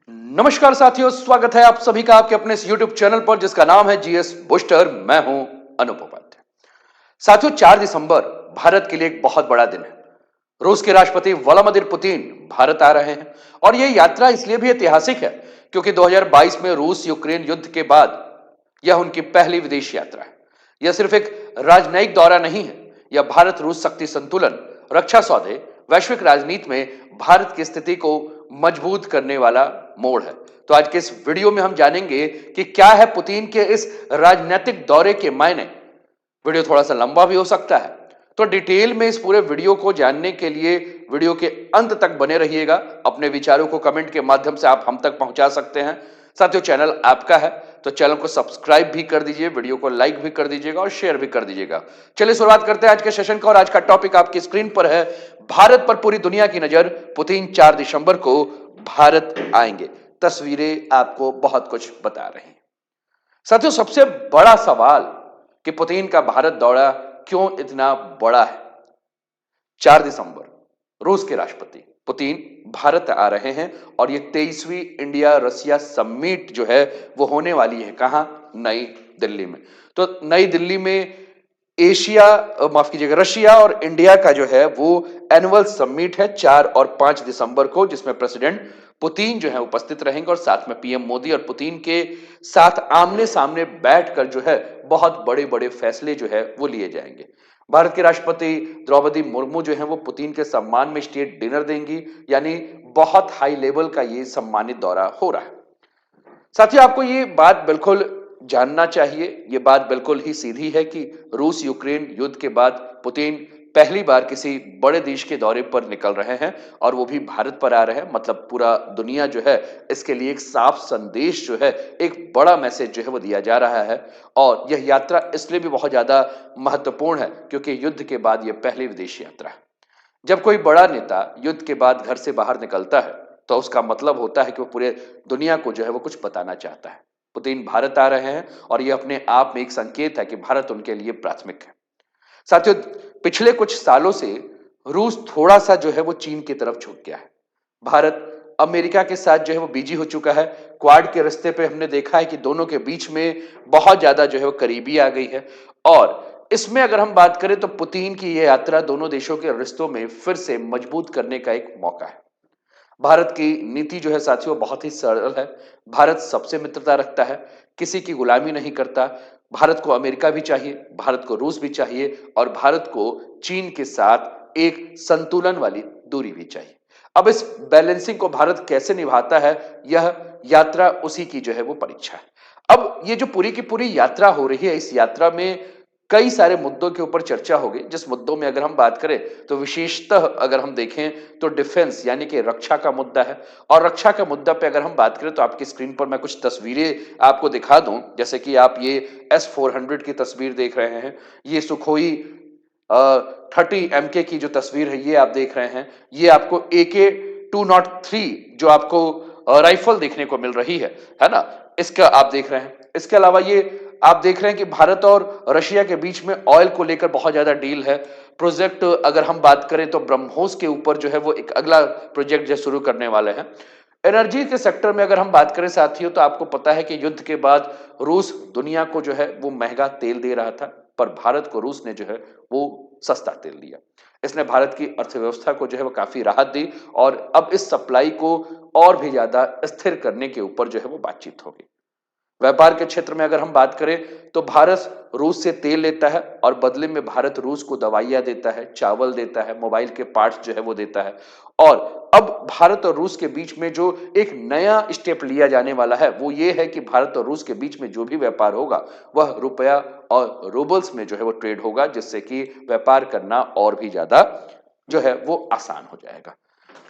नमस्कार साथियों, स्वागत है आप सभी का आपके अपने इस YouTube चैनल पर जिसका नाम है जीएस बूस्टर। मैं हूं अनूप उपाध्याय। साथियों, 4 दिसंबर भारत के लिए एक बहुत बड़ा दिन है। रूस के राष्ट्रपति व्लादिमीर पुतिन भारत आ रहे हैं और यह यात्रा इसलिए भी ऐतिहासिक है क्योंकि 2022 में रूस यूक्रेन युद्ध के बाद यह उनकी पहली विदेश यात्रा है। यह सिर्फ एक राजनयिक दौरा नहीं है, यह भारत रूस शक्ति संतुलन, रक्षा सौदे, वैश्विक राजनीति में भारत की स्थिति को मजबूत करने वाला मोड़ है। तो आज के इस वीडियो में हम जानेंगे कि क्या है पुतिन के इस राजनीतिक दौरे के मायने। वीडियो थोड़ा सा लंबा भी हो सकता है, तो डिटेल में इस पूरे वीडियो को जानने के लिए वीडियो के अंत तक बने रहिएगा। अपने विचारों को कमेंट के माध्यम से आप हम तक पहुंचा सकते हैं। साथियों, चैनल आपका है तो चैनल को सब्सक्राइब भी कर दीजिए, वीडियो को लाइक भी कर दीजिएगा और शेयर भी कर दीजिएगा। चलिए शुरुआत करते हैं आज के सेशन का और आज का टॉपिक आपकी स्क्रीन पर है। भारत पर पूरी दुनिया की नजर, पुतिन 4 दिसंबर को भारत आएंगे। तस्वीरें आपको बहुत कुछ बता रही हैं। साथियों, सबसे बड़ा सवाल कि पुतिन का भारत दौरा क्यों इतना बड़ा है। 4 दिसंबर रूस के राष्ट्रपति पुतिन भारत आ रहे हैं और ये 23वीं इंडिया रसिया समिट जो है वो होने वाली है। कहां? नई दिल्ली में। तो नई दिल्ली में एशिया, माफ कीजिएगा, रशिया और इंडिया का जो है वो एनुअल समिट है 4 और 5 दिसंबर को, जिसमें प्रेसिडेंट पुतिन जो है उपस्थित रहेंगे और साथ में पीएम मोदी और पुतिन के साथ आमने सामने बैठकर जो है बहुत बड़े बड़े फैसले जो है वो लिए जाएंगे। भारत के राष्ट्रपति द्रौपदी मुर्मू जो है वो पुतिन के सम्मान में स्टेट डिनर देंगी, यानी बहुत हाई लेवल का ये सम्मानित दौरा हो रहा है। साथियों, आपको ये बात बिल्कुल जानना चाहिए, ये बात बिल्कुल ही सीधी है कि रूस यूक्रेन युद्ध के बाद पुतिन पहली बार किसी बड़े देश के दौरे पर निकल रहे हैं और वो भी भारत पर आ रहे हैं। मतलब पूरा दुनिया जो है इसके लिए एक साफ संदेश जो है, एक बड़ा मैसेज जो है वो दिया जा रहा है। और यह यात्रा इसलिए भी बहुत ज्यादा महत्वपूर्ण है क्योंकि युद्ध के बाद यह पहली विदेश यात्रा है। जब कोई बड़ा नेता युद्ध के बाद घर से बाहर निकलता है तो उसका मतलब होता है कि वो पूरे दुनिया को जो है वो कुछ बताना चाहता है। पुतिन भारत आ रहे हैं और ये अपने आप में एक संकेत है कि भारत उनके लिए प्राथमिक है। साथियों, पिछले कुछ सालों से रूस थोड़ा सा जो है वो चीन की तरफ झुक गया है। भारत अमेरिका के साथ जो है वो बिजी हो चुका है। क्वाड के रिश्ते पे हमने देखा है कि दोनों के बीच में बहुत ज्यादा जो है वो करीबी आ गई है। और इसमें अगर हम बात करें तो पुतिन की यह यात्रा दोनों देशों के रिश्तों में फिर से मजबूत करने का एक मौका है। भारत की नीति जो है साथियों बहुत ही सरल है। भारत सबसे मित्रता रखता है, किसी की गुलामी नहीं करता। भारत को अमेरिका भी चाहिए, भारत को रूस भी चाहिए और भारत को चीन के साथ एक संतुलन वाली दूरी भी चाहिए। अब इस बैलेंसिंग को भारत कैसे निभाता है, यह यात्रा उसी की जो है वो परीक्षा है। अब ये जो पूरी की पूरी यात्रा हो रही है, इस यात्रा में कई सारे मुद्दों के ऊपर चर्चा होगी। जिस मुद्दों में अगर हम बात करें तो विशेषतः अगर हम देखें तो डिफेंस यानी कि रक्षा का मुद्दा है। और रक्षा का मुद्दा पे अगर हम बात करें तो आपकी स्क्रीन पर मैं कुछ तस्वीरें आपको दिखा दूं। जैसे कि आप ये S-400 की तस्वीर देख रहे हैं, ये सुखोई 30 MK की जो तस्वीर है ये आप देख रहे हैं, ये आपको AK-203 जो आपको राइफल देखने को मिल रही है ना, इसका आप देख रहे हैं। इसके अलावा ये आप देख रहे हैं कि भारत और रशिया के बीच में ऑयल को लेकर बहुत ज्यादा डील है। प्रोजेक्ट अगर हम बात करें तो ब्रह्मोस के ऊपर जो है वो एक अगला प्रोजेक्ट जो शुरू करने वाले हैं। एनर्जी के सेक्टर में अगर हम बात करें साथियों तो आपको पता है कि युद्ध के बाद रूस दुनिया को जो है वो महंगा तेल दे रहा था, पर भारत को रूस ने जो है वो सस्ता तेल दिया। इसने भारत की अर्थव्यवस्था को जो है वो काफी राहत दी और अब इस सप्लाई को और भी ज्यादा स्थिर करने के ऊपर जो है वो बातचीत होगी। व्यापार के क्षेत्र में अगर हम बात करें तो भारत रूस से तेल लेता है और बदले में भारत रूस को दवाइयां देता है, चावल देता है, मोबाइल के पार्ट्स जो है वो देता है। और अब भारत और रूस के बीच में जो एक नया स्टेप लिया जाने वाला है वो ये है कि भारत और रूस के बीच में जो भी व्यापार होगा वह रुपया और रूबल्स में जो है वो ट्रेड होगा, जिससे कि व्यापार करना और भी ज्यादा जो है वो आसान हो जाएगा।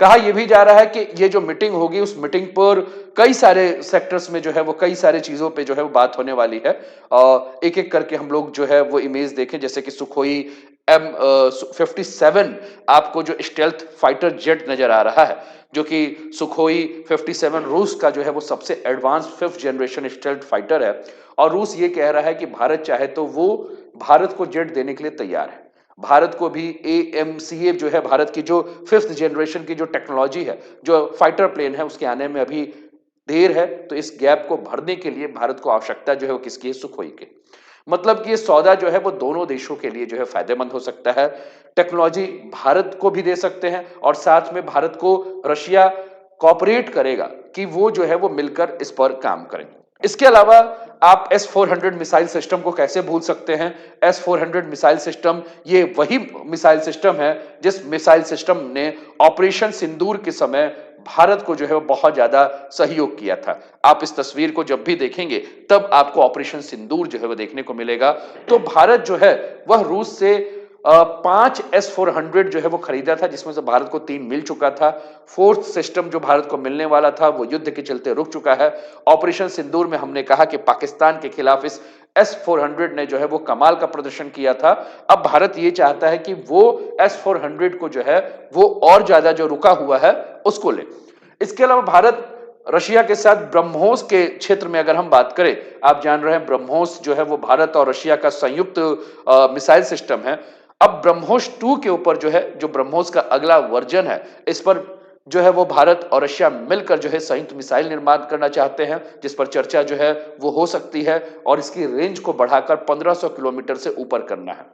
कहा यह भी जा रहा है कि ये जो मीटिंग होगी उस मीटिंग पर कई सारे सेक्टर्स में जो है वो कई सारे चीजों पे जो है वो बात होने वाली है। एक एक करके हम लोग जो है वो इमेज देखें, जैसे कि सुखोई M57 आपको जो स्टेल्थ फाइटर जेट नजर आ रहा है, जो कि सुखोई 57 रूस का जो है वो सबसे advance 5th generation stealth fighter है। और रूस ये कह रहा है कि भारत चाहे तो वो भारत को जेट देने के लिए तैयार है। भारत को भी AMCA जो है भारत की जो 5th जनरेशन की जो टेक्नोलॉजी है, जो फाइटर प्लेन है, उसके आने में अभी देर है तो इस गैप को भरने के लिए भारत को आवश्यकता जो है वो किसकी है? सुखोई की। मतलब कि ये सौदा जो है वो दोनों देशों के लिए जो है फायदेमंद हो सकता है। टेक्नोलॉजी भारत को भी दे सकते हैं और साथ में भारत को रशिया कोऑपरेट करेगा कि वो जो है वो मिलकर इस पर काम करें। इसके अलावा आप S-400 मिसाइल सिस्टम को कैसे भूल सकते हैं? S-400 मिसाइल सिस्टम ये वही मिसाइल सिस्टम है जिस मिसाइल सिस्टम ने ऑपरेशन सिंदूर के समय भारत को जो है वो बहुत ज्यादा सहयोग किया था। आप इस तस्वीर को जब भी देखेंगे तब आपको ऑपरेशन सिंदूर जो है वो देखने को मिलेगा। तो भारत जो है वह रूस से 5 S-400 जो है वो खरीदा था, जिसमें से भारत को 3 मिल चुका था। फोर्थ सिस्टम जो भारत को मिलने वाला था वो युद्ध के चलते रुक चुका है। ऑपरेशन सिंदूर में हमने कहा कि पाकिस्तान के खिलाफ इस S-400 ने जो है वो कमाल का प्रदर्शन किया था। अब भारत ये चाहता है कि वो S-400 को जो है वो और ज्यादा जो रुका हुआ है उसको ले। इसके अलावा भारत रशिया के साथ ब्रह्मोस के क्षेत्र में अगर हम बात करें, आप जान रहे हैं ब्रह्मोस जो है वो भारत और रशिया का संयुक्त मिसाइल सिस्टम है। अब ब्रह्मोस 2 के ऊपर जो है, जो ब्रह्मोस का अगला वर्जन है, इस पर जो है वो भारत और रशिया मिलकर जो है संयुक्त मिसाइल निर्माण करना चाहते हैं, जिस पर चर्चा जो है वो हो सकती है और इसकी रेंज को बढ़ाकर 1500 किलोमीटर से ऊपर करना है।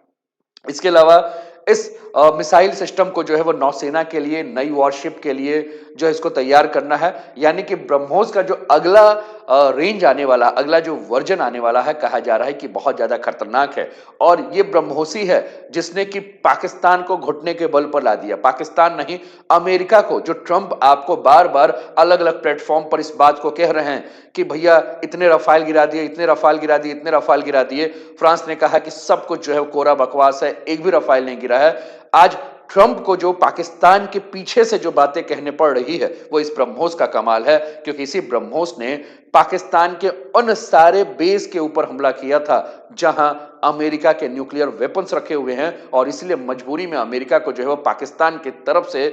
इसके अलावा इस मिसाइल सिस्टम को जो है वो नौसेना के लिए, नई वॉरशिप के लिए जो है इसको तैयार करना है। यानी कि ब्रह्मोस का जो अगला रेंज आने वाला, अगला जो वर्जन आने वाला है, कहा जा रहा है कि बहुत ज्यादा खतरनाक है। और ये ब्रह्मोसी है जिसने कि पाकिस्तान को घुटने के बल पर ला दिया। पाकिस्तान नहीं, अमेरिका को, जो ट्रंप आपको बार बार अलग अलग प्लेटफॉर्म पर इस बात को कह रहे हैं कि भैया इतने रफाल गिरा दिए, इतने रफाल गिरा दिए, इतने रफाल गिरा दिए। फ्रांस ने कहा कि सब कुछ जो है कोरा बकवास है, एक भी रफाल नहीं गिरा है। आज ट्रंप को जो पाकिस्तान के पीछे से जो बातें कहने पड़ रही है वो इस ब्रह्मोस का कमाल है, क्योंकि इसी ब्रह्मोस ने पाकिस्तान के उन सारे बेस के ऊपर हमला किया था जहां अमेरिका के न्यूक्लियर वेपन्स रखे हुए हैं, और इसलिए मजबूरी में अमेरिका को जो है वो पाकिस्तान की तरफ से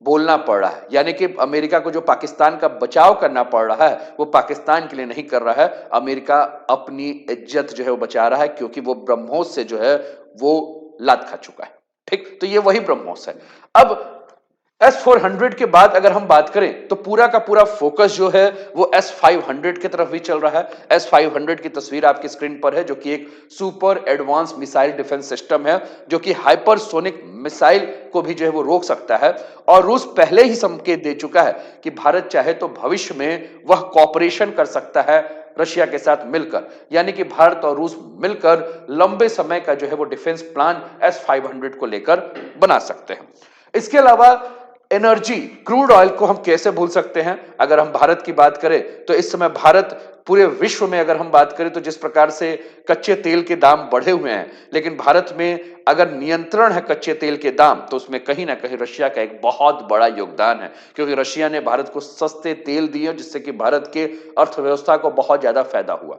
बोलना पड़ रहा है। यानी कि अमेरिका को जो पाकिस्तान का बचाव करना पड़ रहा है वो पाकिस्तान के लिए नहीं कर रहा है, अमेरिका अपनी इज्जत जो है वो बचा रहा है, क्योंकि वो ब्रह्मोस से जो है वो लात खा चुका है। ठीक, तो ये वही ब्रह्मोस है। अब S-400 के बाद अगर हम बात करें तो पूरा का पूरा फोकस जो है वो S-500 की तरफ भी चल रहा है। S-500 की तस्वीर आपकी स्क्रीन पर है, जो कि एक super advance missile defence system है, जो कि हाइपरसोनिक मिसाइल को भी जो है वो रोक सकता है। और रूस पहले ही संकेत दे चुका है कि भारत चाहे तो भविष्य में वह कॉपरेशन कर सकता है रशिया के साथ मिलकर। यानी कि भारत और रूस मिलकर लंबे समय का जो है वो डिफेंस प्लान S-500 को लेकर बना सकते हैं। इसके अलावा एनर्जी, क्रूड ऑयल को हम कैसे भूल सकते हैं? अगर हम भारत की बात करें तो इस समय भारत पूरे विश्व में अगर हम बात करें तो जिस प्रकार से कच्चे तेल के दाम बढ़े हुए हैं, लेकिन भारत में अगर नियंत्रण है कच्चे तेल के दाम, तो उसमें कहीं ना कहीं रशिया का एक बहुत बड़ा योगदान है, क्योंकि रशिया ने भारत को सस्ते तेल दिए जिससे कि भारत के अर्थव्यवस्था को बहुत ज्यादा फायदा हुआ।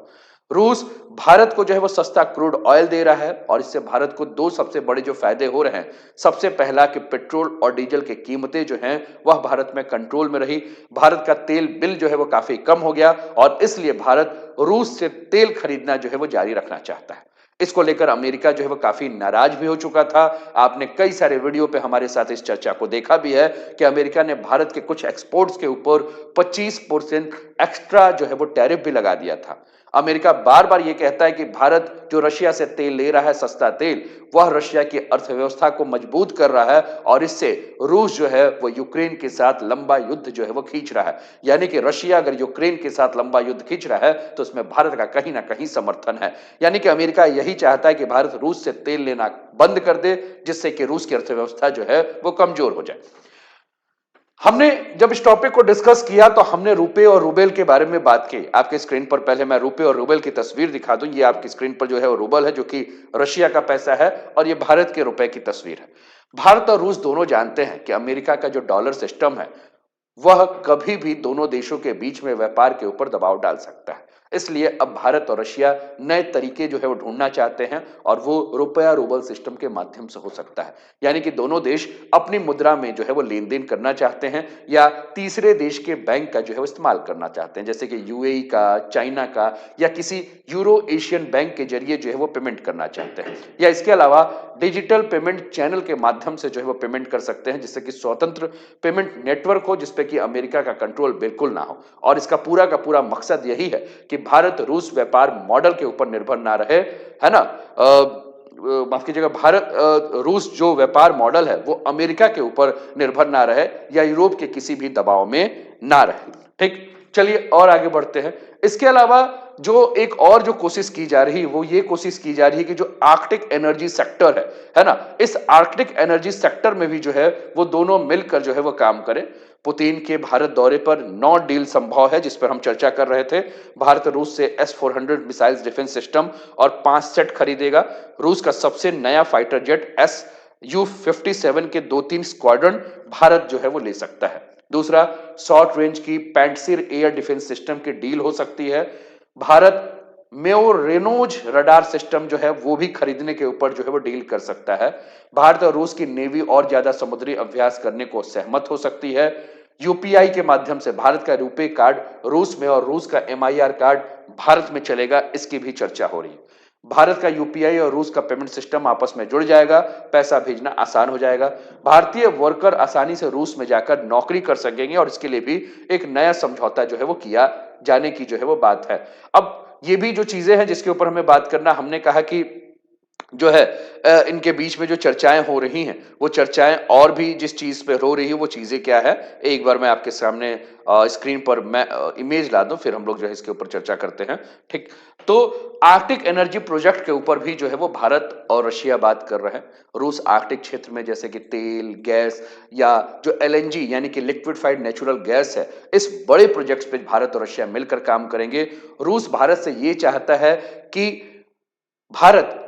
रूस भारत को जो है वो सस्ता क्रूड ऑयल दे रहा है और इससे भारत को दो सबसे बड़े जो फायदे हो रहे हैं। सबसे पहला कि पेट्रोल और डीजल की कीमतें जो हैं वह भारत में कंट्रोल में रही, भारत का तेल बिल जो है वो काफी कम हो गया, और इसलिए भारत रूस से तेल खरीदना जो है वो जारी रखना चाहता है। इसको लेकर अमेरिका जो है वो काफी नाराज भी हो चुका था। आपने कई सारे वीडियो पे हमारे साथ इस चर्चा को देखा भी है कि अमेरिका ने भारत के कुछ एक्सपोर्ट्स के ऊपर 25% एक्स्ट्रा जो है वो टैरिफ भी लगा दिया था। अमेरिका बार बार ये कहता है कि भारत जो रशिया से तेल ले रहा है, सस्ता तेल, वह रशिया की अर्थव्यवस्था को मजबूत कर रहा है, और इससे रूस जो है वो यूक्रेन के साथ लंबा युद्ध जो है वो खींच रहा है। यानी कि रशिया अगर यूक्रेन के साथ लंबा युद्ध खींच रहा है तो उसमें भारत का कहीं ना कहीं समर्थन है। यानी कि अमेरिका यही चाहता है कि भारत रूस से तेल लेना बंद कर दे, जिससे कि रूस की अर्थव्यवस्था जो है वो कमजोर हो जाए। हमने जब इस टॉपिक को डिस्कस किया तो हमने रुपए और रूबेल के बारे में बात की। आपके स्क्रीन पर पहले मैं रुपए और रूबेल की तस्वीर दिखा दूं। ये आपकी स्क्रीन पर जो है वो रूबल है, जो कि रशिया का पैसा है, और ये भारत के रुपए की तस्वीर है। भारत और रूस दोनों जानते हैं कि अमेरिका का जो डॉलर सिस्टम है वह कभी भी दोनों देशों के बीच में व्यापार के ऊपर दबाव डाल सकता है। इसलिए अब भारत और रशिया नए तरीके जो है वो ढूंढना चाहते हैं और वो रुपया रूबल सिस्टम के माध्यम से हो सकता है। यानी कि दोनों देश अपनी मुद्रा में जो है वो लेन-देन करना चाहते हैं या तीसरे देश के बैंक का जो है वो इस्तेमाल करना चाहते हैं, जैसे कि यूएई का, चाइना का या किसी यूरो एशियन बैंक के जरिए जो है वो पेमेंट करना चाहते हैं। या इसके अलावा डिजिटल पेमेंट चैनल के माध्यम से जो है वो पेमेंट कर सकते हैं, जिससे कि स्वतंत्र पेमेंट नेटवर्क हो, जिसपे कि अमेरिका का कंट्रोल बिल्कुल ना हो। और इसका पूरा का पूरा मकसद यही है कि भारत रूस व्यापार मॉडल के ऊपर निर्भर ना रहे, है ना? माफ कीजिएगा, भारत रूस जो व्यापार मॉडल है वो अमेरिका के ऊपर निर्भर ना रहे या यूरोप के किसी भी दबाव में ना रहे। ठीक, चलिए और आगे बढ़ते हैं। इसके अलावा जो एक और जो कोशिश की जा रही है वो ये कोशिश की जा रही है कि जो आर्कटिक एनर्जी सेक्टर है ना, इस आर्कटिक एनर्जी सेक्टर में भी जो है वो दोनों मिलकर जो है वो काम करें। पुतिन के भारत दौरे पर 9 डील संभव है, जिस पर हम चर्चा कर रहे थे। भारत रूस से S-400 मिसाइल्स डिफेंस सिस्टम और 5 सेट खरीदेगा। रूस का सबसे नया फाइटर जेट Su-57 के 2-3 स्क्वाड्रन भारत जो है वो ले सकता है। दूसरा, शॉर्ट रेंज की पैंटसिर एयर डिफेंस सिस्टम की डील हो सकती है। भारत मेओरेनोज रडार सिस्टम जो है वो भी खरीदने के ऊपर जो है वो डील कर सकता है। भारत और रूस की नेवी और ज्यादा समुद्री अभ्यास करने को सहमत हो सकती है। यूपीआई के माध्यम से भारत का रुपे कार्ड रूस में और रूस का एमआईआर कार्ड भारत में चलेगा, इसकी भी चर्चा हो रही है। भारत का यूपीआई और रूस का पेमेंट सिस्टम आपस में जुड़ जाएगा, पैसा भेजना आसान हो जाएगा। भारतीय वर्कर आसानी से रूस में जाकर नौकरी कर सकेंगे और इसके लिए भी एक नया समझौता जो है वो किया जाने की जो है वो बात है। अब ये भी जो चीजें हैं जिसके ऊपर हमें बात करना, हमने कहा कि जो है इनके बीच में जो चर्चाएं हो रही हैं वो चर्चाएं और भी जिस चीज पे हो रही है वो चीजें क्या है, एक बार मैं आपके सामने स्क्रीन पर मैं इमेज ला दूं, फिर हम लोग जो है इसके ऊपर चर्चा करते हैं। ठीक, तो आर्कटिक एनर्जी प्रोजेक्ट के ऊपर भी जो है वो भारत और रशिया बात कर रहे हैं। रूस आर्कटिक क्षेत्र में जैसे कि तेल, गैस या जो एलएनजी यानी कि लिक्विफाइड नेचुरल गैस है, इस बड़े प्रोजेक्ट्स पे भारत और रशिया मिलकर काम करेंगे। रूस भारत से ये चाहता है कि भारत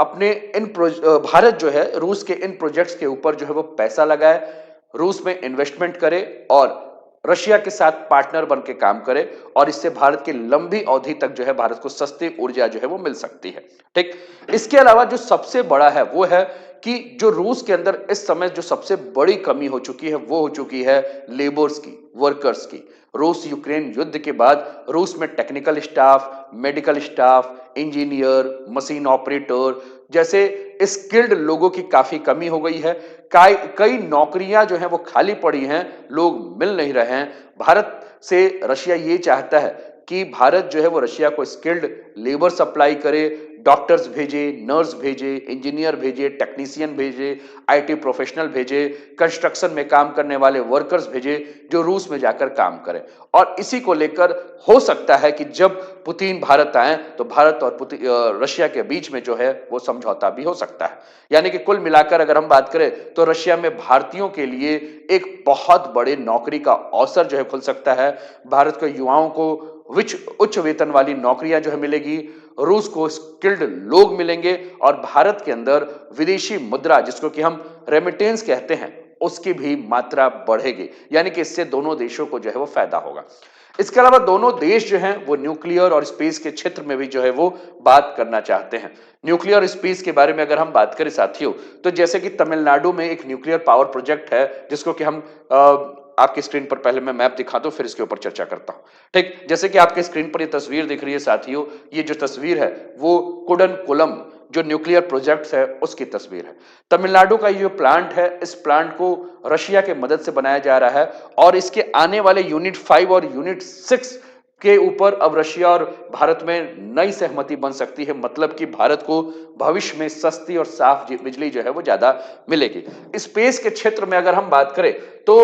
जो है रूस के इन प्रोजेक्ट्स के ऊपर जो है वो पैसा लगाए, रूस में इन्वेस्टमेंट करे और रशिया के साथ पार्टनर बन के काम करे और इससे भारत की लंबी अवधि तक जो है भारत को सस्ती ऊर्जा जो है वो मिल सकती है। ठीक, इसके अलावा जो सबसे बड़ा है वो है कि जो रूस के अंदर इस समय जो सबसे बड़ी कमी हो चुकी है वो हो चुकी है लेबर्स की, वर्कर्स की। रूस यूक्रेन युद्ध के बाद रूस में technical staff, medical staff, engineer, machine operator जैसे स्किल्ड लोगों की काफी कमी हो गई है। कई नौकरियां जो हैं वो खाली पड़ी हैं, लोग मिल नहीं रहे हैं। भारत से रशिया ये चाहता है कि भारत जो है वो रशिया को स्किल्ड लेबर सप्लाई करे, डॉक्टर्स भेजे, नर्स भेजे, इंजीनियर भेजे, टेक्नीशियन भेजे, आईटी प्रोफेशनल भेजे, कंस्ट्रक्शन में काम करने वाले वर्कर्स भेजे जो रूस में जाकर काम करें। और इसी को लेकर हो सकता है कि जब पुतिन भारत आए तो भारत और रशिया के बीच में जो है वो समझौता भी हो सकता है। यानी कि कुल मिलाकर अगर हम बात करें तो रशिया में भारतीयों के लिए एक बहुत बड़े नौकरी का अवसर जो है खुल सकता है। भारत के युवाओं को उच्च वेतन वाली नौकरियां जो है मिलेगी, रूस को स्किल्ड लोग मिलेंगे और भारत के अंदर विदेशी मुद्रा जिसको कि हम रेमिटेंस कहते हैं उसकी भी मात्रा बढ़ेगी। यानी कि इससे दोनों देशों को जो है वो फायदा होगा। इसके अलावा दोनों देश जो हैं वो न्यूक्लियर और स्पेस के क्षेत्र में भी जो है वो बात करना चाहते हैं। न्यूक्लियर और स्पेस के बारे में अगर हम बात करें साथियों, तो जैसे कि तमिलनाडु में एक न्यूक्लियर पावर प्रोजेक्ट है जिसको कि हम आपकी स्क्रीन पर पहले मैं मैप दिखा दूं फिर इसके ऊपर चर्चा करता हूं। ठीक, जैसे कि आपके स्क्रीन पर ये तस्वीर दिख रही है साथियों, ये जो तस्वीर है वो कुडनकुलम जो न्यूक्लियर प्रोजेक्ट है उसकी तस्वीर है। तमिलनाडु का ये जो प्लांट है, इस प्लांट को रशिया के मदद से बनाया जा रहा है और इसके आने वाले यूनिट 5 और यूनिट 6 के ऊपर अब रशिया और भारत में नई सहमति बन सकती है। मतलब कि भारत को भविष्य में सस्ती और साफ बिजली जो है वो ज्यादा मिलेगी। स्पेस के क्षेत्र में अगर हम बात करें तो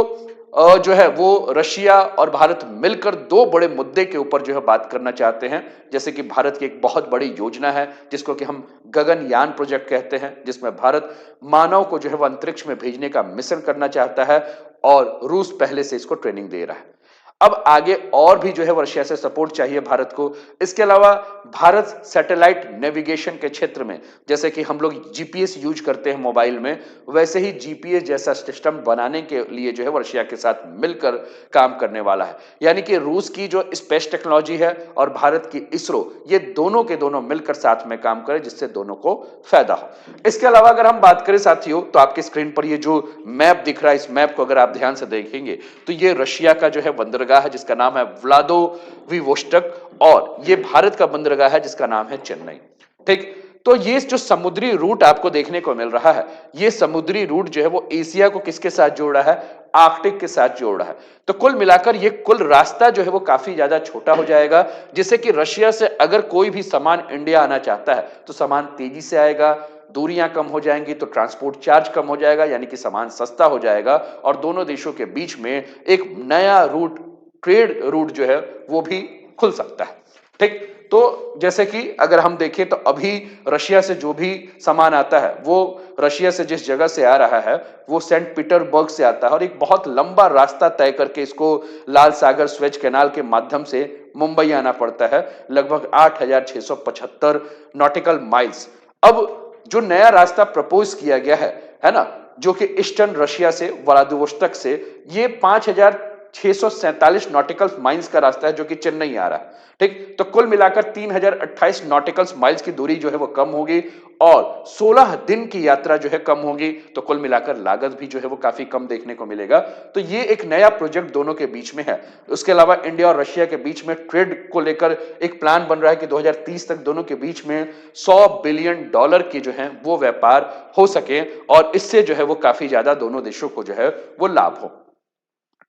जो है वो रशिया और भारत मिलकर दो बड़े मुद्दे के ऊपर जो है बात करना चाहते हैं। जैसे कि भारत की एक बहुत बड़ी योजना है जिसको कि हम गगनयान प्रोजेक्ट कहते हैं, जिसमें भारत मानव को जो है वो अंतरिक्ष में भेजने का मिशन करना चाहता है और रूस पहले से इसको ट्रेनिंग दे रहा है। अब आगे और भी जो है रशिया से सपोर्ट चाहिए भारत को। इसके अलावा भारत सैटेलाइट नेविगेशन के क्षेत्र में, जैसे कि हम लोग जीपीएस यूज करते हैं मोबाइल में, वैसे ही जीपीएस जैसा सिस्टम बनाने के लिए जो है रशिया के साथ मिलकर काम करने वाला है। यानी कि रूस की जो स्पेस टेक्नोलॉजी है और भारत की इसरो, ये दोनों के दोनों मिलकर साथ में काम करें, जिससे दोनों को फायदा हो। इसके अलावा अगर हम बात करें साथियों, तो आपकी स्क्रीन पर ये जो मैप दिख रहा है, इस मैप को अगर आप ध्यान से देखेंगे तो ये रशिया का जो है बंदरगाह है, जिसका नाम है व्लादिवोस्टोक, और ये भारत का बंदरगाह है जिसका नाम है चेन्नई। ठीक, तो ये जो समुद्री रूट आपको देखने को मिल रहा है, ये समुद्री रूट जो है वो एशिया को किसके साथ जोड़ रहा है? आर्कटिक के साथ जोड़ रहा है। तो कुल मिलाकर ये कुल रास्ता जो है वो काफी ज्यादा छोटा हो जाएगा, जिससे कि रशिया से अगर कोई भी सामान इंडिया आना चाहता है तो सामान तेजी से आएगा, दूरियां कम हो जाएंगी तो ट्रांसपोर्ट चार्ज कम हो जाएगा, यानी कि सामान सस्ता हो जाएगा और दोनों देशों के बीच में एक नया रूट, ट्रेड रूट जो है वो भी खुल सकता है। ठीक, तो जैसे कि अगर हम देखें तो अभी रशिया से जो भी सामान आता है, वो रशिया से जिस जगह से आ रहा है वो सेंट पीटर्सबर्ग से आता है और एक बहुत लंबा रास्ता तय करके इसको लाल सागर स्वेज कैनाल के माध्यम से मुंबई आना पड़ता है, लगभग 8,675 नॉटिकल माइल्स। अब जो नया रास्ता प्रपोज किया गया है ना, जो कि ईस्टर्न रशिया से व्लादिवोस्टोक से, ये 5,647 नॉटिकल माइल्स का रास्ता है जो कि चेन्नई आ रहा है। ठीक, तो कुल मिलाकर 3,028 नॉटिकल माइल्स की दूरी जो है वो कम होगी और 16 दिन की यात्रा जो है कम होगी, तो कुल मिलाकर लागत भी जो है वो काफी कम देखने को मिलेगा। तो ये एक नया प्रोजेक्ट दोनों के बीच में है। उसके अलावा इंडिया और रशिया के बीच में ट्रेड को लेकर एक प्लान बन रहा है कि 2030 तक दोनों के बीच में $100 बिलियन की जो है वो व्यापार हो सके और इससे जो है वो काफी ज्यादा दोनों देशों को जो है वो लाभ हो।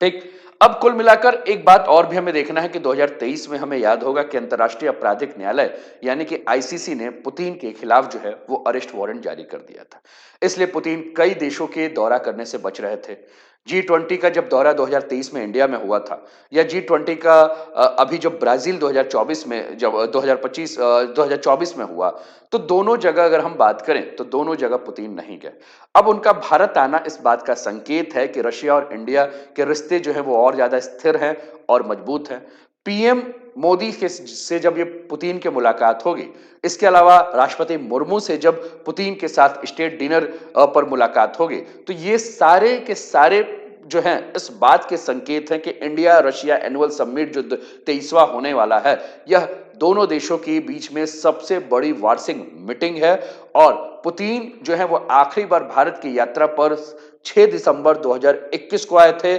ठीक, अब कुल मिलाकर एक बात और भी हमें देखना है कि 2023 में हमें याद होगा कि अंतर्राष्ट्रीय आपराधिक न्यायालय यानी कि आईसीसी ने पुतिन के खिलाफ जो है वो अरेस्ट वारंट जारी कर दिया था। इसलिए पुतिन कई देशों के दौरा करने से बच रहे थे। G20 का जब दौरा 2023 में इंडिया में हुआ था, या G20 का अभी जब ब्राजील 2024 में, जब 2024 में हुआ, तो दोनों जगह अगर हम बात करें तो दोनों जगह पुतिन नहीं गए। अब उनका भारत आना इस बात का संकेत है कि रशिया और इंडिया के रिश्ते जो है वो और ज्यादा स्थिर हैं और मजबूत हैं। पीएम मोदी के से जब ये पुतिन की मुलाकात होगी, इसके अलावा राष्ट्रपति मुर्मू से जब पुतिन के साथ स्टेट डिनर पर मुलाकात होगी, तो ये सारे के सारे जो हैं इस बात के संकेत हैं कि इंडिया रशिया एनुअल समिट जो 23वां होने वाला है, यह दोनों देशों के बीच में सबसे बड़ी वार्षिक मीटिंग है। और पुतिन जो है वो आखिरी बार भारत की यात्रा पर 6 दिसंबर 2021 को आए थे।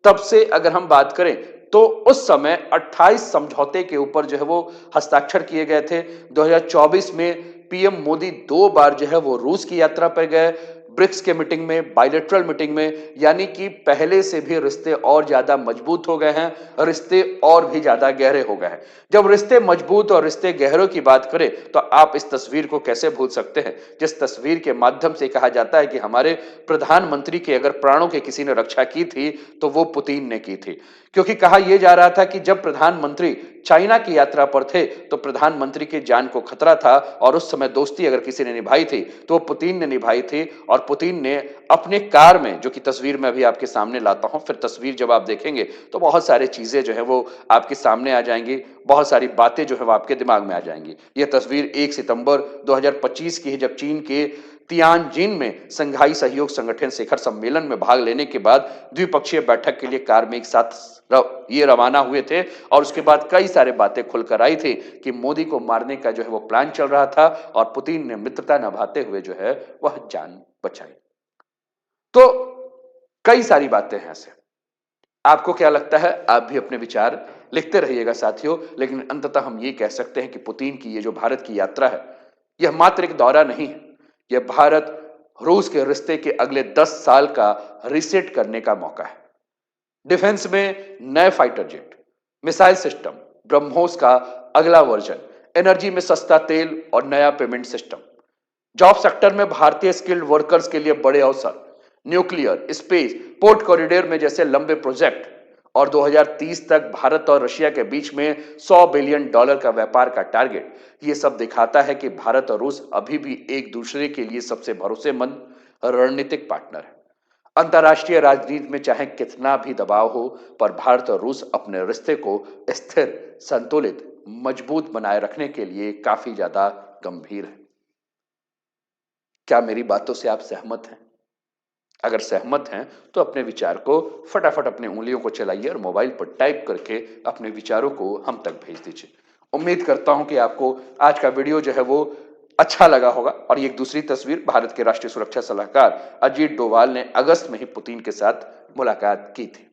तब से अगर हम बात करें तो उस समय 28 समझौते के ऊपर जो है वो हस्ताक्षर किए गए थे। 2024 में पीएम मोदी 2 बार जो है वो रूस की यात्रा पर गए, ब्रिक्स के मीटिंग में, बायलैटरल मीटिंग में, यानी कि पहले से भी रिश्ते और ज्यादा मजबूत हो गए हैं, रिश्ते और भी ज्यादा गहरे हो गए हैं। जब रिश्ते मजबूत और रिश्ते गहरों की बात करें तो आप इस तस्वीर को कैसे भूल सकते हैं, जिस तस्वीर के माध्यम से कहा जाता है कि हमारे प्रधानमंत्री के अगर प्राणों की किसी ने रक्षा की थी तो वो पुतिन ने की थी। क्योंकि कहा यह जा रहा था कि जब प्रधानमंत्री चाइना की यात्रा पर थे तो प्रधानमंत्री की जान को खतरा था और उस समय दोस्ती अगर किसी ने निभाई थी तो वो पुतिन ने निभाई थी। और पुतिन ने अपने कार में, जो कि तस्वीर में अभी आपके सामने लाता हूं, फिर तस्वीर जब आप देखेंगे तो बहुत सारी चीजें जो है वो आपके सामने आ जाएंगी, बहुत सारी बातें जो है वो आपके दिमाग में आ जाएंगी। यह तस्वीर 1 सितंबर 2025 की है, जब चीन के तियानजिन में संघाई सहयोग संगठन शिखर सम्मेलन में भाग लेने के बाद द्विपक्षीय बैठक के लिए कार में एक साथ ये रवाना हुए थे। और उसके बाद कई सारे बातें खुलकर आई थी कि मोदी को मारने का जो है वो प्लान चल रहा था और पुतिन ने मित्रता निभाते हुए जो है वह जान बचाई। तो कई सारी बातें हैं ऐसे। आपको क्या लगता है? आप भी अपने विचार लिखते रहिएगा साथियों। लेकिन अंततः हम ये कह सकते हैं कि पुतिन की ये जो भारत की यात्रा है, यह मात्र एक दौरा नहीं है, यह भारत रूस के रिश्ते के अगले 10 साल का रीसेट करने का मौका है। डिफेंस में नए fighter jet, missile system, BrahMos का अगला वर्जन, एनर्जी में सस्ता तेल और नया पेमेंट सिस्टम, जॉब सेक्टर में भारतीय स्किल्ड वर्कर्स के लिए बड़े अवसर, न्यूक्लियर, स्पेस, पोर्ट कॉरिडोर में जैसे लंबे प्रोजेक्ट, और 2030 तक भारत और रशिया के बीच में $100 बिलियन का व्यापार का टारगेट। ये सब दिखाता है कि भारत और रूस अभी भी एक दूसरे के लिए सबसे भरोसेमंद रणनीतिक पार्टनर है। अंतर्राष्ट्रीय राजनीति में चाहे कितना भी दबाव हो, पर भारत और रूस अपने रिश्ते को स्थिर, संतुलित, मजबूत बनाए रखने के लिए काफी ज्यादा गंभीर है। क्या मेरी बातों से आप सहमत हैं? अगर सहमत हैं तो अपने विचार को फटाफट अपने उंगलियों को चलाइए और मोबाइल पर टाइप करके अपने विचारों को हम तक भेज दीजिए। उम्मीद करता हूं कि आपको आज का वीडियो जो है वो अच्छा लगा होगा। और ये एक दूसरी तस्वीर, भारत के राष्ट्रीय सुरक्षा सलाहकार अजीत डोभाल ने अगस्त में ही पुतिन के साथ मुलाकात की थी।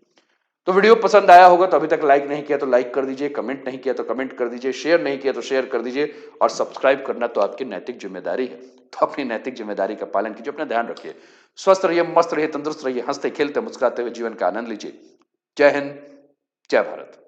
तो वीडियो पसंद आया होगा तो अभी तक लाइक नहीं किया तो लाइक कर दीजिए, कमेंट नहीं किया तो कमेंट कर दीजिए, शेयर नहीं किया तो शेयर कर दीजिए और सब्सक्राइब करना तो आपकी नैतिक जिम्मेदारी है। तो अपनी नैतिक जिम्मेदारी का पालन कीजिए, अपना ध्यान रखिए, स्वस्थ रहिए, मस्त रहिए, तंदुरुस्त रहिए, हंसते खेलते मुस्कुराते हुए जीवन का आनंद लीजिए। जय हिंद, जय भारत।